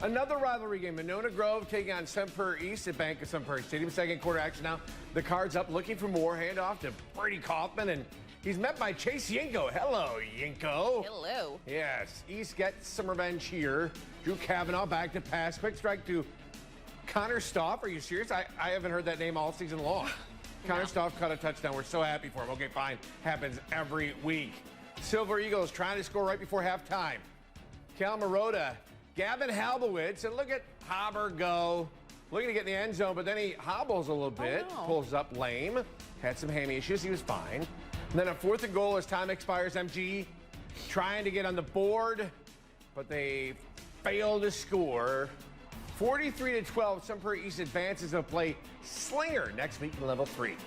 Another rivalry game. Monona Grove taking on Sun Prairie East at Bank of Sun Prairie Stadium. Second quarter action now. The Cards up, looking for more. Handoff to Brady Kaufman, and he's met by Chase Yinko. Hello, Yinko. Hello. Yes, East gets some revenge here. Drew Kavanaugh back to pass. Quick strike to Connor Stoff. Are you serious? I haven't heard that name all season long. Connor Stoff caught a touchdown. We're so happy for him. Okay, fine. Happens every week. Silver Eagles trying to score right before halftime. Cal Marotta, Gavin Halbowitz, and look at Haber go. Looking to get in the end zone, but then he hobbles a little bit. Oh, no. Pulls up lame. Had some hammy issues. He was fine. And then a 4th and goal as time expires. MG trying to get on the board, but they fail to score. 43-12, Sun Prairie East advances to play Slinger next week in level 3.